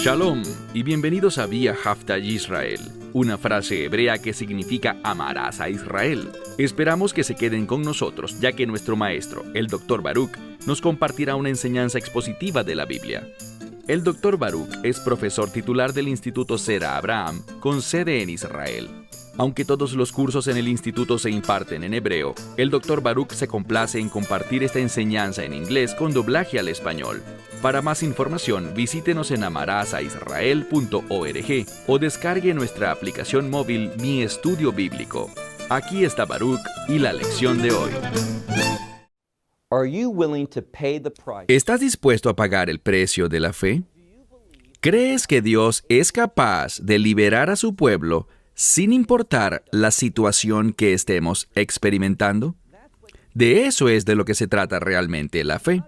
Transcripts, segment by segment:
Shalom y bienvenidos a Vía Hafta Yisrael, una frase hebrea que significa amarás a Israel. Esperamos que se queden con nosotros, ya que nuestro maestro, el Dr. Baruch, nos compartirá una enseñanza expositiva de la Biblia. El Dr. Baruch es profesor titular del Instituto Zera Abraham, con sede en Israel. Aunque todos los cursos en el instituto se imparten en hebreo, el Dr. Baruch se complace en compartir esta enseñanza en inglés con doblaje al español. Para más información, visítenos en amarasaisrael.org o descargue nuestra aplicación móvil Mi Estudio Bíblico. Aquí está Baruch y la lección de hoy. ¿Estás dispuesto a pagar el precio de la fe? ¿Crees que Dios es capaz de liberar a su pueblo sin importar la situación que estemos experimentando? De eso es de lo que se trata realmente la fe.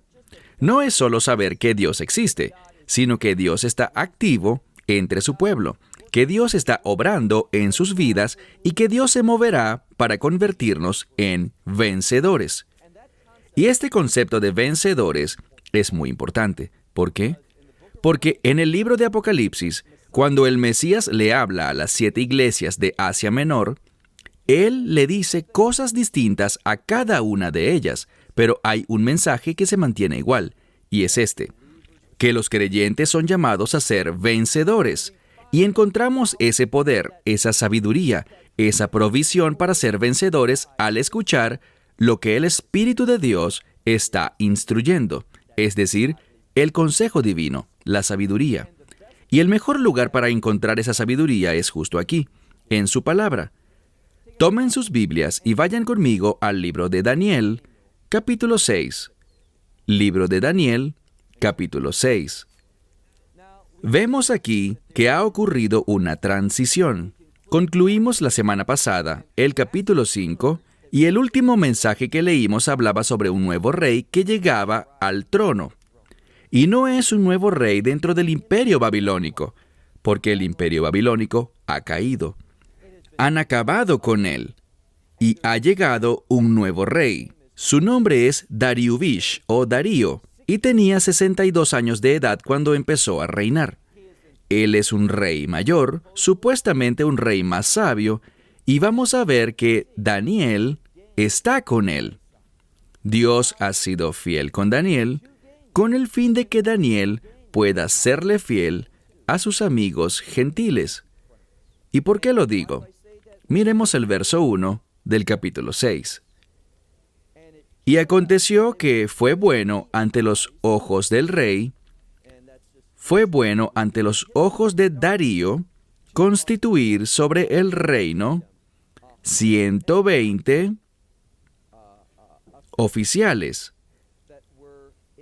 No es solo saber que Dios existe, sino que Dios está activo entre su pueblo, que Dios está obrando en sus vidas y que Dios se moverá para convertirnos en vencedores. Y este concepto de vencedores es muy importante. ¿Por qué? Porque en el libro de Apocalipsis, cuando el Mesías le habla a las 7 iglesias de Asia Menor, Él le dice cosas distintas a cada una de ellas, pero hay un mensaje que se mantiene igual, y es este, que los creyentes son llamados a ser vencedores, y encontramos ese poder, esa sabiduría, esa provisión para ser vencedores al escuchar lo que el Espíritu de Dios está instruyendo, es decir, el consejo divino, la sabiduría. Y el mejor lugar para encontrar esa sabiduría es justo aquí, en su palabra. Tomen sus Biblias y vayan conmigo al libro de Daniel, capítulo 6. Libro de Daniel, capítulo 6. Vemos aquí que ha ocurrido una transición. Concluimos la semana pasada el capítulo 5 y el último mensaje que leímos hablaba sobre un nuevo rey que llegaba al trono. Y no es un nuevo rey dentro del imperio babilónico, porque el imperio babilónico ha caído. Han acabado con él, y ha llegado un nuevo rey. Su nombre es Dariuvish o Darío, y tenía 62 años de edad cuando empezó a reinar. Él es un rey mayor, supuestamente un rey más sabio, y vamos a ver que Daniel está con él. Dios ha sido fiel con Daniel, con el fin de que Daniel pueda serle fiel a sus amigos gentiles. ¿Y por qué lo digo? Miremos el verso 1 del capítulo 6. Y aconteció que fue bueno ante los ojos del rey, fue bueno ante los ojos de Darío, constituir sobre el reino 120 oficiales.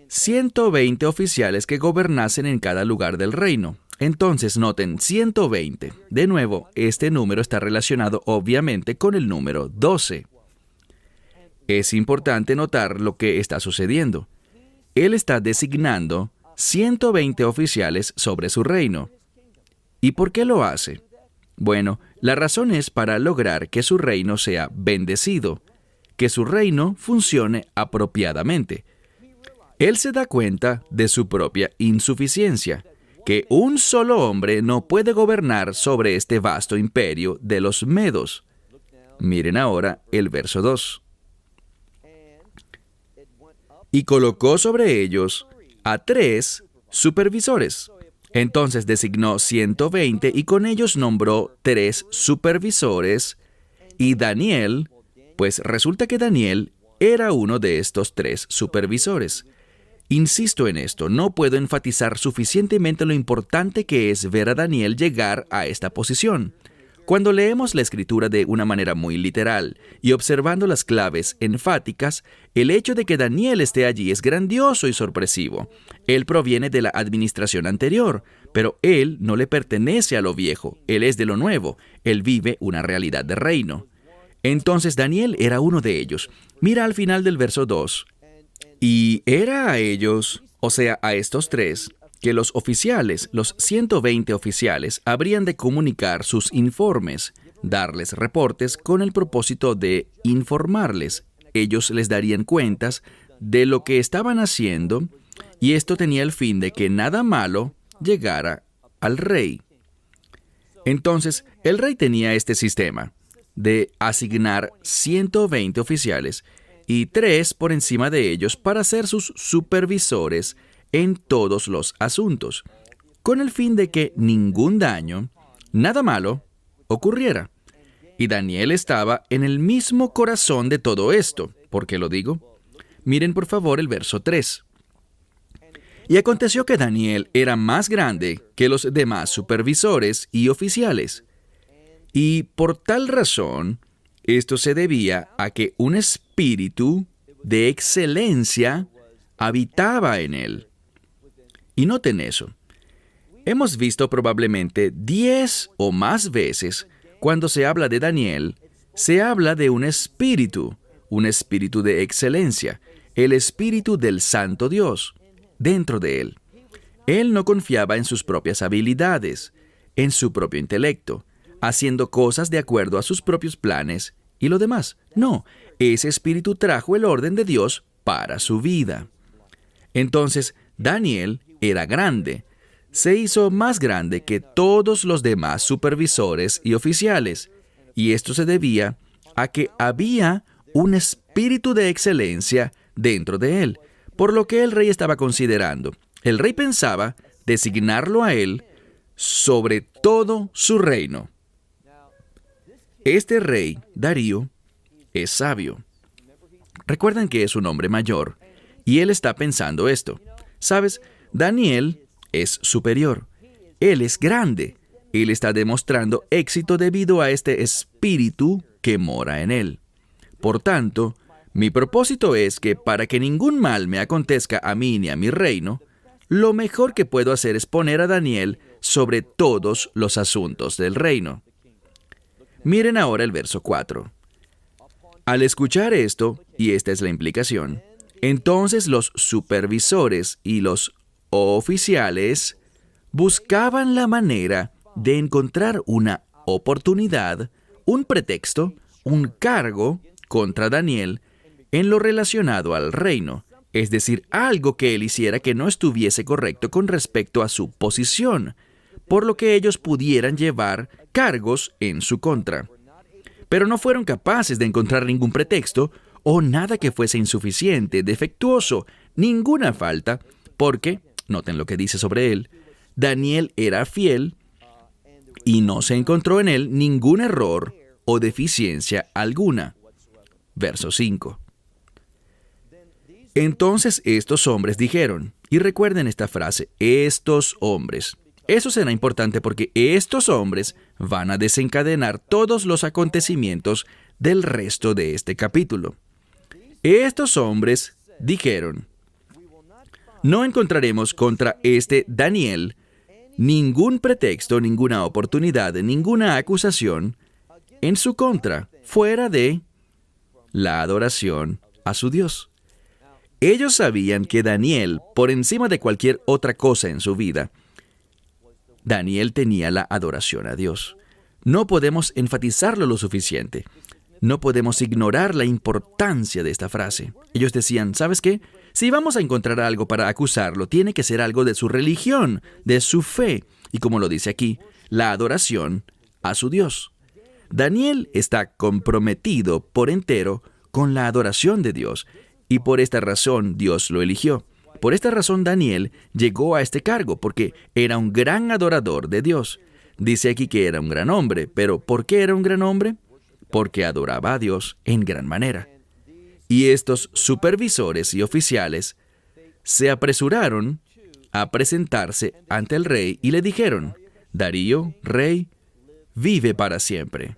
120 oficiales que gobernasen en cada lugar del reino. Entonces, noten, 120. De nuevo, este número está relacionado obviamente con el número 12. Es importante notar lo que está sucediendo. Él está designando 120 oficiales sobre su reino. ¿Y por qué lo hace? Bueno, la razón es para lograr que su reino sea bendecido, que su reino funcione apropiadamente. Él se da cuenta de su propia insuficiencia, que un solo hombre no puede gobernar sobre este vasto imperio de los medos. Miren ahora el verso 2. Y colocó sobre ellos a 3 supervisores. Entonces designó 120 y con ellos nombró 3 supervisores. Y Daniel, pues resulta que Daniel era uno de estos 3 supervisores. Insisto en esto, no puedo enfatizar suficientemente lo importante que es ver a Daniel llegar a esta posición. Cuando leemos la Escritura de una manera muy literal y observando las claves enfáticas, el hecho de que Daniel esté allí es grandioso y sorpresivo. Él proviene de la administración anterior, pero él no le pertenece a lo viejo, él es de lo nuevo, él vive una realidad de reino. Entonces Daniel era uno de ellos. Mira al final del verso 2. Y era a ellos, o sea, a estos 3, que los oficiales, los 120 oficiales, habrían de comunicar sus informes, darles reportes con el propósito de informarles. Ellos les darían cuentas de lo que estaban haciendo, y esto tenía el fin de que nada malo llegara al rey. Entonces, el rey tenía este sistema de asignar 120 oficiales y 3 por encima de ellos para ser sus supervisores en todos los asuntos, con el fin de que ningún daño, nada malo, ocurriera. Y Daniel estaba en el mismo corazón de todo esto. ¿Por qué lo digo? Miren por favor el verso 3. Y aconteció que Daniel era más grande que los demás supervisores y oficiales. Y por tal razón, esto se debía a que un espíritu de excelencia habitaba en él. Y noten eso. Hemos visto probablemente 10 o más veces, cuando se habla de Daniel, se habla de un espíritu de excelencia, el espíritu del Santo Dios, dentro de él. Él no confiaba en sus propias habilidades, en su propio intelecto, haciendo cosas de acuerdo a sus propios planes y lo demás. No, ese espíritu trajo el orden de Dios para su vida. Entonces, Daniel era grande. Se hizo más grande que todos los demás supervisores y oficiales, y esto se debía a que había un espíritu de excelencia dentro de él, por lo que el rey estaba considerando. El rey pensaba designarlo a él sobre todo su reino. Este rey, Darío, es sabio. Recuerden que es un hombre mayor, y él está pensando esto. ¿Sabes? Daniel es superior. Él es grande. Él está demostrando éxito debido a este espíritu que mora en él. Por tanto, mi propósito es que para que ningún mal me acontezca a mí ni a mi reino, lo mejor que puedo hacer es poner a Daniel sobre todos los asuntos del reino. Miren ahora el verso 4. Al escuchar esto, y esta es la implicación, entonces los supervisores y los oficiales buscaban la manera de encontrar una oportunidad, un pretexto, un cargo contra Daniel en lo relacionado al reino, es decir, algo que él hiciera que no estuviese correcto con respecto a su posición, por lo que ellos pudieran llevar cargos en su contra. Pero no fueron capaces de encontrar ningún pretexto o nada que fuese insuficiente, defectuoso, ninguna falta, porque, noten lo que dice sobre él, Daniel era fiel y no se encontró en él ningún error o deficiencia alguna. Verso 5. Entonces estos hombres dijeron, y recuerden esta frase, estos hombres. Eso será importante porque estos hombres van a desencadenar todos los acontecimientos del resto de este capítulo. Estos hombres dijeron, no encontraremos contra este Daniel ningún pretexto, ninguna oportunidad, ninguna acusación en su contra, fuera de la adoración a su Dios. Ellos sabían que Daniel, por encima de cualquier otra cosa en su vida, Daniel tenía la adoración a Dios. No podemos enfatizarlo lo suficiente. No podemos ignorar la importancia de esta frase. Ellos decían, ¿sabes qué? Si vamos a encontrar algo para acusarlo, tiene que ser algo de su religión, de su fe, y como lo dice aquí, la adoración a su Dios. Daniel está comprometido por entero con la adoración de Dios, y por esta razón Dios lo eligió. Por esta razón Daniel llegó a este cargo, porque era un gran adorador de Dios. Dice aquí que era un gran hombre, pero ¿por qué era un gran hombre? Porque adoraba a Dios en gran manera. Y estos supervisores y oficiales se apresuraron a presentarse ante el rey y le dijeron, Darío, rey, vive para siempre.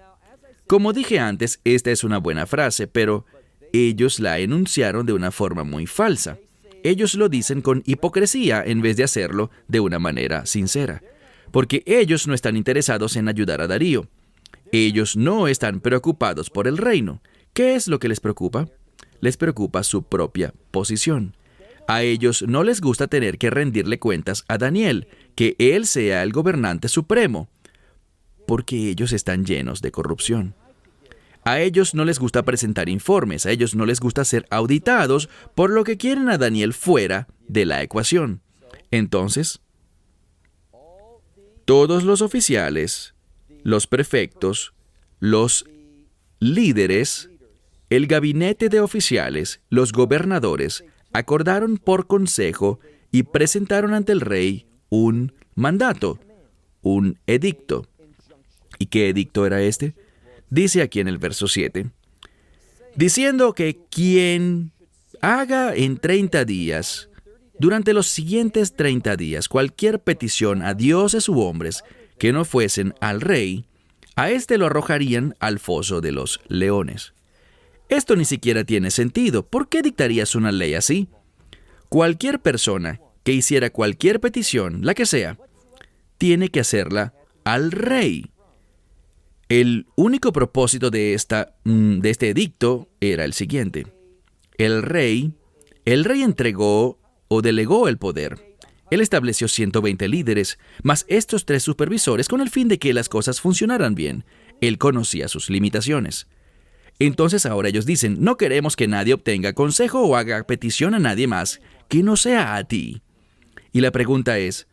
Como dije antes, esta es una buena frase, pero ellos la enunciaron de una forma muy falsa. Ellos lo dicen con hipocresía en vez de hacerlo de una manera sincera, porque ellos no están interesados en ayudar a Darío. Ellos no están preocupados por el reino. ¿Qué es lo que les preocupa? Les preocupa su propia posición. A ellos no les gusta tener que rendirle cuentas a Daniel, que él sea el gobernante supremo, porque ellos están llenos de corrupción. A ellos no les gusta presentar informes, a ellos no les gusta ser auditados, por lo que quieren a Daniel fuera de la ecuación. Entonces, Todos los oficiales, los prefectos, los líderes, el gabinete de oficiales, los gobernadores, acordaron por consejo y presentaron ante el rey un mandato, un edicto. ¿Y qué edicto era este? Dice aquí en el verso 7, diciendo que quien haga en 30 días, durante los siguientes 30 días, cualquier petición a dioses u hombres que no fuesen al rey, a éste lo arrojarían al foso de los leones. Esto ni siquiera tiene sentido. ¿Por qué dictarías una ley así? Cualquier persona que hiciera cualquier petición, la que sea, tiene que hacerla al rey. El único propósito de este edicto era el siguiente. El rey entregó o delegó el poder. Él estableció 120 líderes, más estos 3 supervisores con el fin de que las cosas funcionaran bien. Él conocía sus limitaciones. Entonces ahora ellos dicen, no queremos que nadie obtenga consejo o haga petición a nadie más que no sea a ti. Y la pregunta es,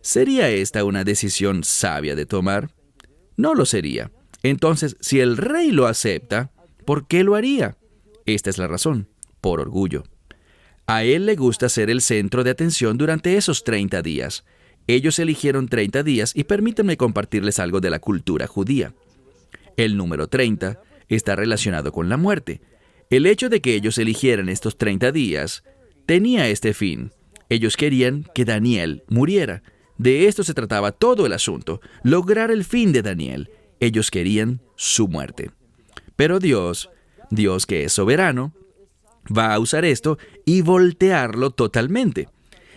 ¿sería esta una decisión sabia de tomar? No lo sería. Entonces, si el rey lo acepta, ¿por qué lo haría? Esta es la razón, por orgullo. A él le gusta ser el centro de atención durante esos 30 días. Ellos eligieron 30 días y permítanme compartirles algo de la cultura judía. El número 30 está relacionado con la muerte. El hecho de que ellos eligieran estos 30 días tenía este fin. Ellos querían que Daniel muriera. De esto se trataba todo el asunto, lograr el fin de Daniel. Ellos querían su muerte. Pero Dios que es soberano, va a usar esto y voltearlo totalmente.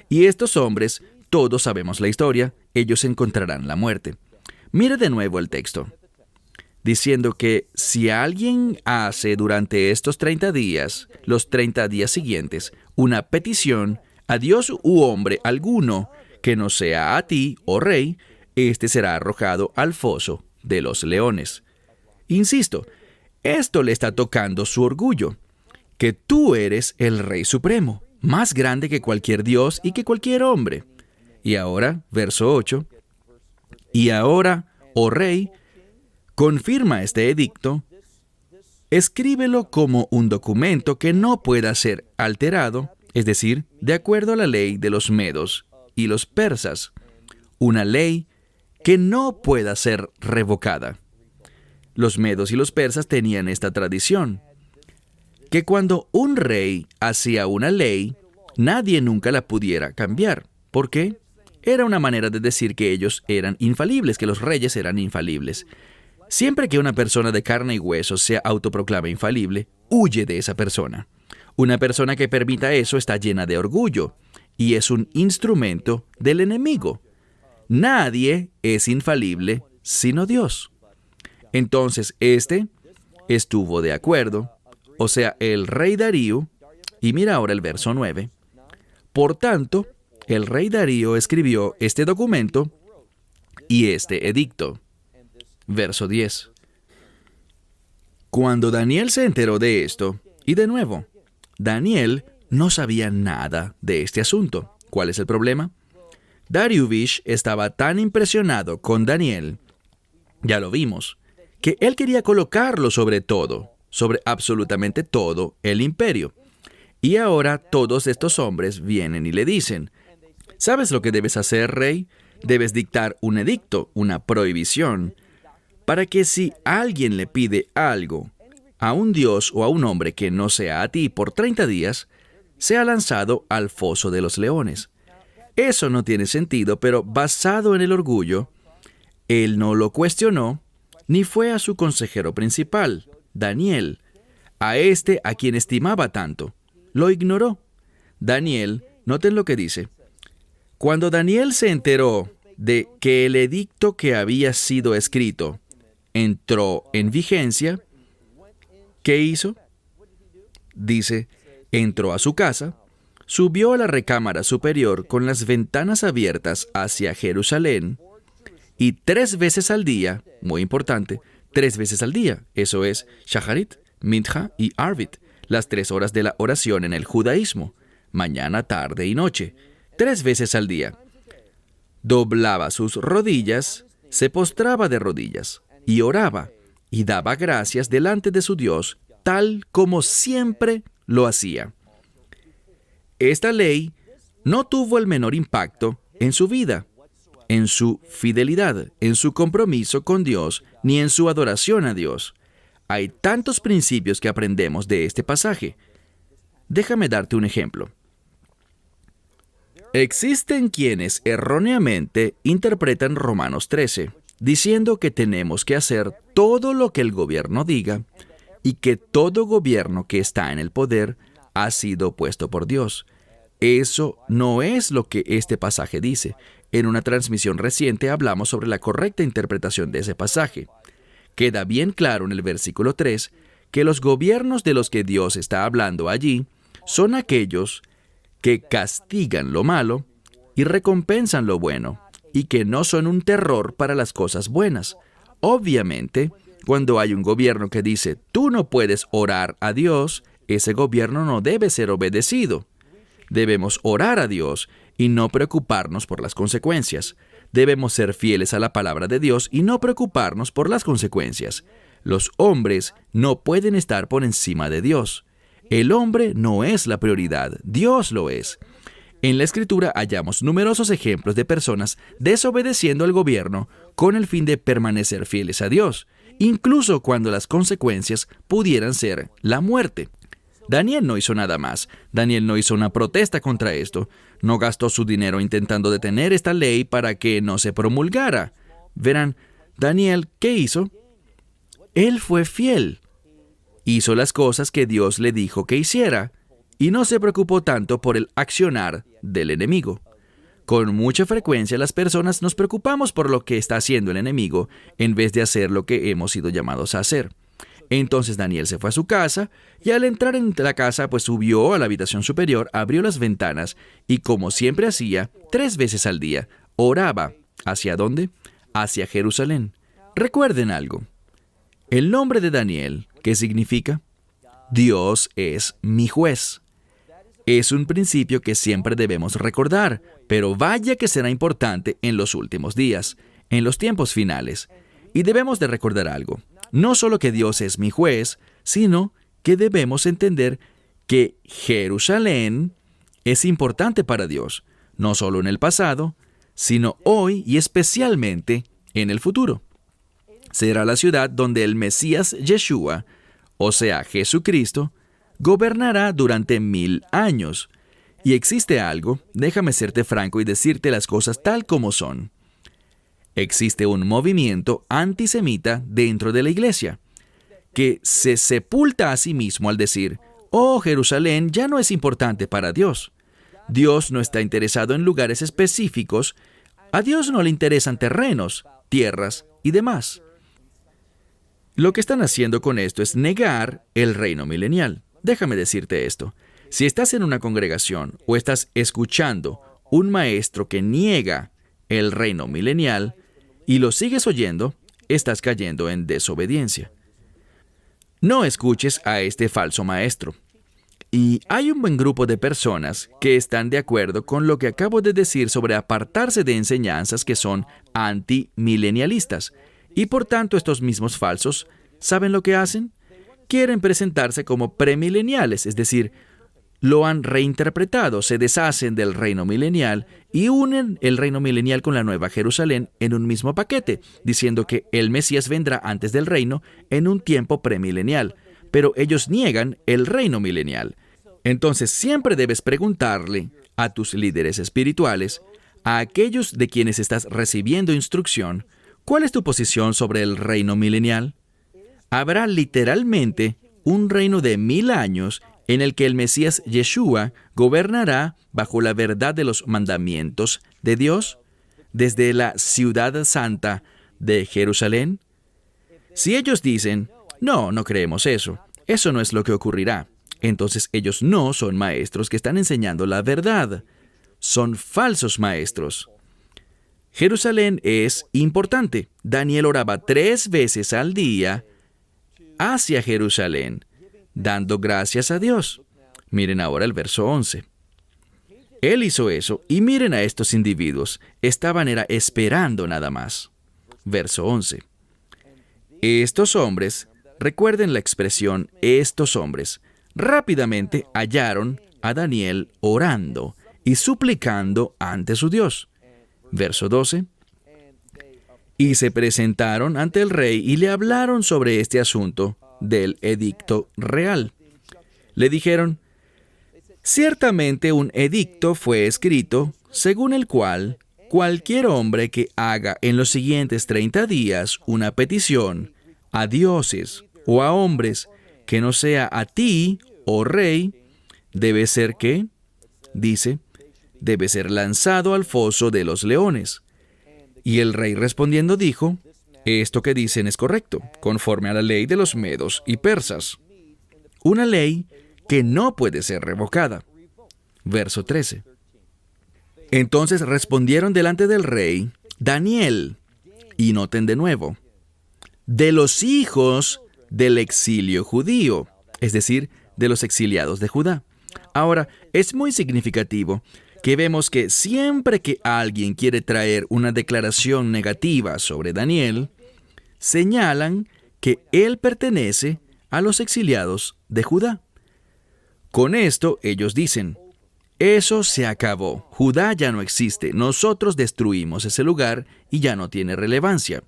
Y estos hombres, todos sabemos la historia, ellos encontrarán la muerte. Mire de nuevo el texto, diciendo que si alguien hace durante estos 30 días, los 30 días siguientes, una petición a Dios u hombre alguno que no sea a ti, oh rey, este será arrojado al foso de los leones. Insisto, esto le está tocando su orgullo, que tú eres el Rey Supremo, más grande que cualquier dios y que cualquier hombre. Y ahora, verso 8, y ahora, oh Rey, confirma este edicto, escríbelo como un documento que no pueda ser alterado, es decir, de acuerdo a la ley de los medos y los persas, una ley que no pueda ser revocada. Los medos y los persas tenían esta tradición, que cuando un rey hacía una ley, nadie nunca la pudiera cambiar. ¿Por qué? Era una manera de decir que ellos eran infalibles, que los reyes eran infalibles. Siempre que una persona de carne y hueso se autoproclama infalible, huye de esa persona. Una persona que permita eso está llena de orgullo y es un instrumento del enemigo. Nadie es infalible sino Dios. Entonces, estuvo de acuerdo, o sea, el rey Darío, y mira ahora el verso 9. Por tanto, el rey Darío escribió este documento y este edicto. Verso 10. Cuando Daniel se enteró de esto, y de nuevo, Daniel no sabía nada de este asunto. ¿Cuál es el problema? Dariush estaba tan impresionado con Daniel, ya lo vimos, que él quería colocarlo sobre todo, sobre absolutamente todo el imperio. Y ahora todos estos hombres vienen y le dicen, ¿sabes lo que debes hacer, rey? Debes dictar un edicto, una prohibición, para que si alguien le pide algo a un dios o a un hombre que no sea a ti por 30 días, sea lanzado al foso de los leones. Eso no tiene sentido, pero basado en el orgullo, él no lo cuestionó, ni fue a su consejero principal, Daniel, a quien estimaba tanto. Lo ignoró. Daniel, noten lo que dice. Cuando Daniel se enteró de que el edicto que había sido escrito entró en vigencia, ¿qué hizo? Dice, entró a su casa, subió a la recámara superior con las ventanas abiertas hacia Jerusalén y 3 veces al día, muy importante, 3 veces al día, eso es Shacharit, Mincha y Arvit, las 3 horas de la oración en el judaísmo, mañana, tarde y noche, 3 veces al día. 3 veces al día, 3 veces al día, eso es Shacharit, Mincha y Arvit, las 3 horas de la oración en el judaísmo, mañana, tarde y noche, 3 veces al día. 3 veces al día, 3 veces al día, eso es Shacharit, Mincha y Arvit, las 3 horas de la oración en el judaísmo, mañana, tarde y noche, 3 veces al día. doblaba sus rodillas, se postraba de rodillas y oraba y daba gracias delante de su Dios, tal como siempre lo hacía. Esta ley no tuvo el menor impacto en su vida, en su fidelidad, en su compromiso con Dios, ni en su adoración a Dios. Hay tantos principios que aprendemos de este pasaje. Déjame darte un ejemplo. Existen quienes erróneamente interpretan Romanos 13, diciendo que tenemos que hacer todo lo que el gobierno diga y que todo gobierno que está en el poder ha sido puesto por Dios. Eso no es lo que este pasaje dice. En una transmisión reciente hablamos sobre la correcta interpretación de ese pasaje. Queda bien claro en el versículo 3 que los gobiernos de los que Dios está hablando allí son aquellos que castigan lo malo y recompensan lo bueno, y que no son un terror para las cosas buenas. Obviamente, cuando hay un gobierno que dice, tú no puedes orar a Dios, ese gobierno no debe ser obedecido. Debemos orar a Dios y no preocuparnos por las consecuencias. Debemos ser fieles a la palabra de Dios y no preocuparnos por las consecuencias. Los hombres no pueden estar por encima de Dios. El hombre no es la prioridad, Dios lo es. En la Escritura hallamos numerosos ejemplos de personas desobedeciendo al gobierno con el fin de permanecer fieles a Dios, incluso cuando las consecuencias pudieran ser la muerte. Daniel no hizo nada más. Daniel no hizo una protesta contra esto. No gastó su dinero intentando detener esta ley para que no se promulgara. Verán, Daniel, ¿qué hizo? Él fue fiel. Hizo las cosas que Dios le dijo que hiciera y no se preocupó tanto por el accionar del enemigo. Con mucha frecuencia las personas nos preocupamos por lo que está haciendo el enemigo en vez de hacer lo que hemos sido llamados a hacer. Entonces Daniel se fue a su casa y al entrar en la casa pues subió a la habitación superior, abrió las ventanas y como siempre hacía, 3 veces al día, oraba. ¿Hacia dónde? Hacia Jerusalén. Recuerden algo. El nombre de Daniel, ¿qué significa? Dios es mi juez. Es un principio que siempre debemos recordar, pero vaya que será importante en los últimos días, en los tiempos finales. Y debemos de recordar algo. No solo que Dios es mi juez, sino que debemos entender que Jerusalén es importante para Dios, no solo en el pasado, sino hoy y especialmente en el futuro. Será la ciudad donde el Mesías Yeshua, o sea, Jesucristo, gobernará durante 1000 años. Y existe algo, déjame serte franco y decirte las cosas tal como son. Existe un movimiento antisemita dentro de la iglesia, que se sepulta a sí mismo al decir, oh, Jerusalén ya no es importante para Dios. Dios no está interesado en lugares específicos. A Dios no le interesan terrenos, tierras y demás. Lo que están haciendo con esto es negar el reino milenial. Déjame decirte esto. Si estás en una congregación o estás escuchando un maestro que niega el reino milenial y lo sigues oyendo, estás cayendo en desobediencia. No escuches a este falso maestro. Y hay un buen grupo de personas que están de acuerdo con lo que acabo de decir sobre apartarse de enseñanzas que son antimilenialistas. Y por tanto estos mismos falsos, ¿saben lo que hacen? Quieren presentarse como premileniales, es decir, lo han reinterpretado, se deshacen del reino milenial y unen el reino milenial con la Nueva Jerusalén en un mismo paquete, diciendo que el Mesías vendrá antes del reino en un tiempo premilenial, pero ellos niegan el reino milenial. Entonces siempre debes preguntarle a tus líderes espirituales, a aquellos de quienes estás recibiendo instrucción, ¿cuál es tu posición sobre el reino milenial? Habrá literalmente un reino de 1000 años en el que el Mesías Yeshua gobernará bajo la verdad de los mandamientos de Dios desde la ciudad santa de Jerusalén. Si ellos dicen, no creemos eso no es lo que ocurrirá, entonces ellos no son maestros que están enseñando la verdad, son falsos maestros. Jerusalén es importante. Daniel oraba 3 veces al día hacia Jerusalén, dando gracias a Dios. Miren ahora el verso 11. Él hizo eso y miren a estos individuos. Estaban esperando nada más. Verso 11. Estos hombres, recuerden la expresión estos hombres, rápidamente hallaron a Daniel orando y suplicando ante su Dios. Verso 12. Y se presentaron ante el rey y le hablaron sobre este asunto del edicto real. Le dijeron, ciertamente un edicto fue escrito según el cual cualquier hombre que haga en los siguientes 30 días una petición a dioses o a hombres que no sea a ti, oh rey, debe ser ¿qué? Dice, debe ser lanzado al foso de los leones. Y el rey respondiendo dijo, esto que dicen es correcto, conforme a la ley de los medos y persas. Una ley que no puede ser revocada. Verso 13. Entonces respondieron delante del rey, Daniel, y noten de nuevo, de los hijos del exilio judío, es decir, de los exiliados de Judá. Ahora, es muy significativo que vemos que siempre que alguien quiere traer una declaración negativa sobre Daniel, señalan que él pertenece a los exiliados de Judá. Con esto ellos dicen, eso se acabó, Judá ya no existe, nosotros destruimos ese lugar y ya no tiene relevancia.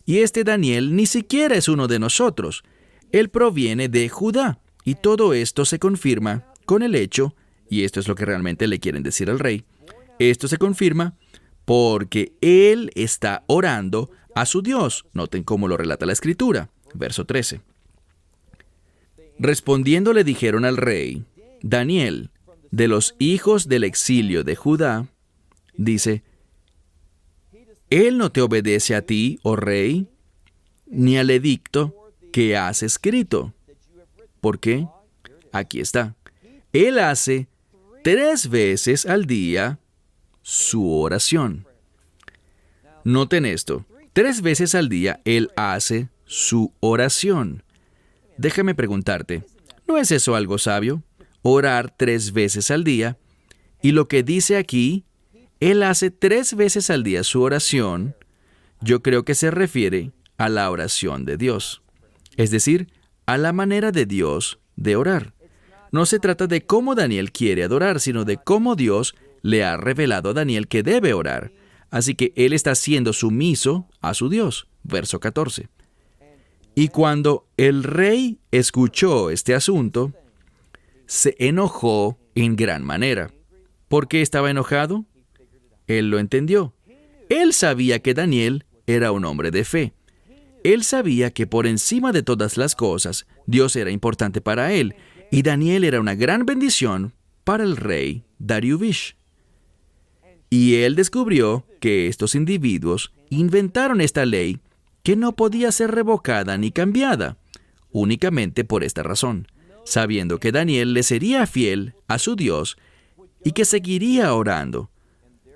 Y este Daniel ni siquiera es uno de nosotros, él proviene de Judá. Y todo esto se confirma con el hecho, y esto es lo que realmente le quieren decir al rey, esto se confirma porque él está orando a su Dios. Noten cómo lo relata la Escritura. Verso 13. Respondiendo le dijeron al rey, Daniel, de los hijos del exilio de Judá, dice, él no te obedece a ti, oh rey, ni al edicto que has escrito. ¿Por qué? Aquí está. Él hace 3 veces al día su oración. Noten esto. 3 veces al día Él hace su oración. Déjame preguntarte, ¿no es eso algo sabio? Orar 3 veces al día. Y lo que dice aquí, Él hace 3 veces al día su oración, yo creo que se refiere a la oración de Dios. Es decir, a la manera de Dios de orar. No se trata de cómo Daniel quiere adorar, sino de cómo Dios le ha revelado a Daniel que debe orar. Así que él está siendo sumiso a su Dios. Verso 14. Y cuando el rey escuchó este asunto, se enojó en gran manera. ¿Por qué estaba enojado? Él lo entendió. Él sabía que Daniel era un hombre de fe. Él sabía que por encima de todas las cosas, Dios era importante para él, y Daniel era una gran bendición para el rey Dariuvish. Y él descubrió que estos individuos inventaron esta ley que no podía ser revocada ni cambiada, únicamente por esta razón, sabiendo que Daniel le sería fiel a su Dios y que seguiría orando,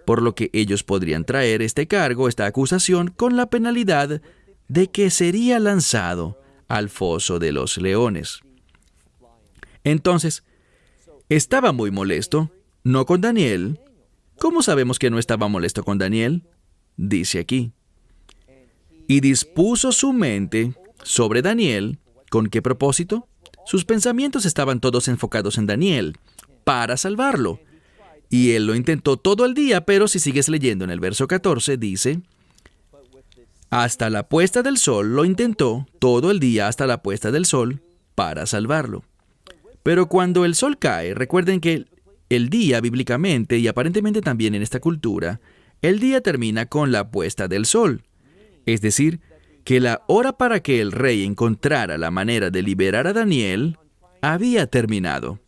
por lo que ellos podrían traer este cargo, esta acusación, con la penalidad de que sería lanzado al foso de los leones. Entonces, estaba muy molesto, no con Daniel. ¿Cómo sabemos que no estaba molesto con Daniel? Dice aquí. Y dispuso su mente sobre Daniel. ¿Con qué propósito? Sus pensamientos estaban todos enfocados en Daniel, para salvarlo. Y él lo intentó todo el día, pero si sigues leyendo en el verso 14, dice, hasta la puesta del sol lo intentó todo el día hasta la puesta del sol para salvarlo. Pero cuando el sol cae, recuerden que el día bíblicamente y aparentemente también en esta cultura, el día termina con la puesta del sol. Es decir, que la hora para que el rey encontrara la manera de liberar a Daniel había terminado.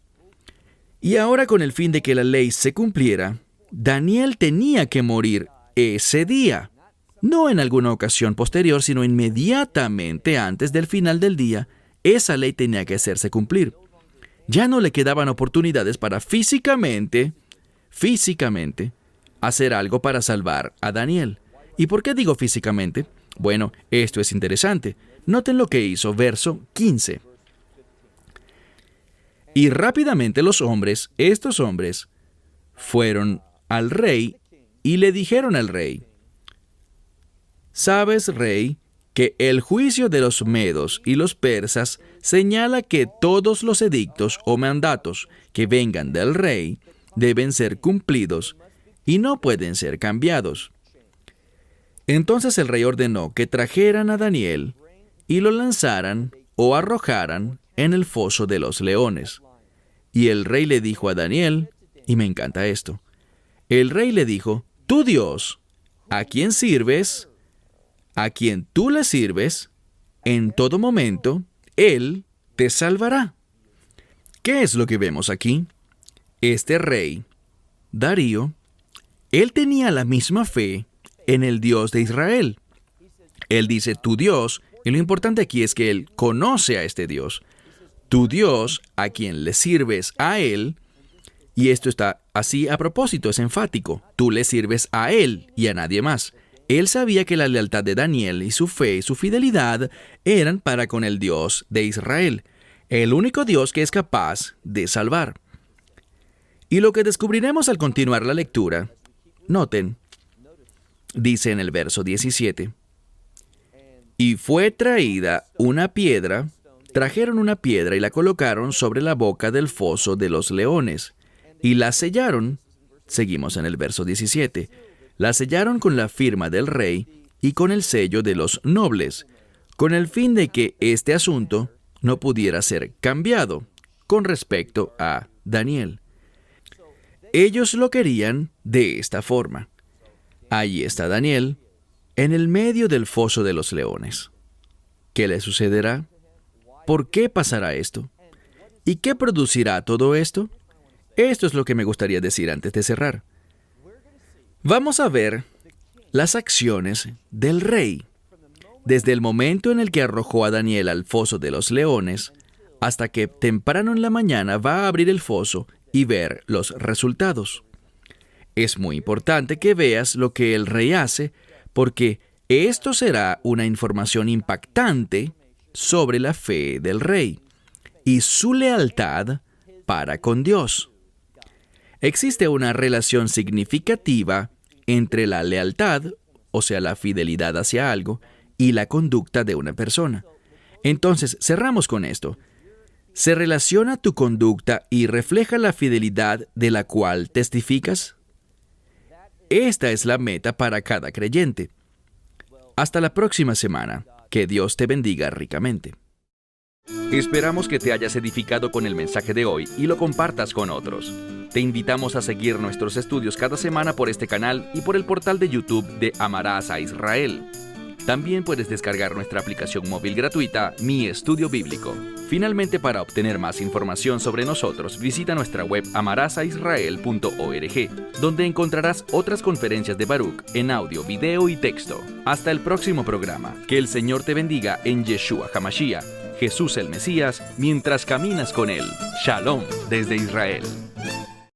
Y ahora con el fin de que la ley se cumpliera, Daniel tenía que morir ese día. No en alguna ocasión posterior, sino inmediatamente antes del final del día, esa ley tenía que hacerse cumplir. Ya no le quedaban oportunidades para físicamente, hacer algo para salvar a Daniel. ¿Y por qué digo físicamente? Bueno, esto es interesante. Noten lo que hizo, verso 15. Y rápidamente los hombres, estos hombres, fueron al rey y le dijeron al rey: ¿sabes, rey, que el juicio de los medos y los persas señala que todos los edictos o mandatos que vengan del rey deben ser cumplidos y no pueden ser cambiados? Entonces el rey ordenó que trajeran a Daniel y lo lanzaran o arrojaran en el foso de los leones. Y el rey le dijo a Daniel, y me encanta esto, el rey le dijo: tu Dios, a quien sirves, a quien tú le sirves, en todo momento, Él te salvará. ¿Qué es lo que vemos aquí? Este rey, Darío, él tenía la misma fe en el Dios de Israel. Él dice tu Dios, y lo importante aquí es que él conoce a este Dios. Tu Dios, a quien le sirves a Él, y esto está así a propósito, es enfático. Tú le sirves a Él y a nadie más. Él sabía que la lealtad de Daniel y su fe y su fidelidad eran para con el Dios de Israel, el único Dios que es capaz de salvar. Y lo que descubriremos al continuar la lectura, noten, dice en el verso 17, y fue traída una piedra, trajeron una piedra y la colocaron sobre la boca del foso de los leones, y la sellaron, seguimos en el verso 17, la sellaron con la firma del rey y con el sello de los nobles, con el fin de que este asunto no pudiera ser cambiado con respecto a Daniel. Ellos lo querían de esta forma. Allí está Daniel, en el medio del foso de los leones. ¿Qué le sucederá? ¿Por qué pasará esto? ¿Y qué producirá todo esto? Esto es lo que me gustaría decir antes de cerrar. Vamos a ver las acciones del rey, desde el momento en el que arrojó a Daniel al foso de los leones, hasta que temprano en la mañana va a abrir el foso y ver los resultados. Es muy importante que veas lo que el rey hace, porque esto será una información impactante sobre la fe del rey y su lealtad para con Dios. Existe una relación significativa entre la lealtad, o sea, la fidelidad hacia algo, y la conducta de una persona. Entonces, cerramos con esto. ¿Se relaciona tu conducta y refleja la fidelidad de la cual testificas? Esta es la meta para cada creyente. Hasta la próxima semana. Que Dios te bendiga ricamente. Esperamos que te hayas edificado con el mensaje de hoy y lo compartas con otros. Te invitamos a seguir nuestros estudios cada semana por este canal y por el portal de YouTube de Amarás a Israel. También puedes descargar nuestra aplicación móvil gratuita, Mi Estudio Bíblico. Finalmente, para obtener más información sobre nosotros, visita nuestra web amarasaisrael.org, donde encontrarás otras conferencias de Baruch en audio, video y texto. Hasta el próximo programa. Que el Señor te bendiga en Yeshua HaMashiach, Jesús el Mesías, mientras caminas con Él. Shalom desde Israel.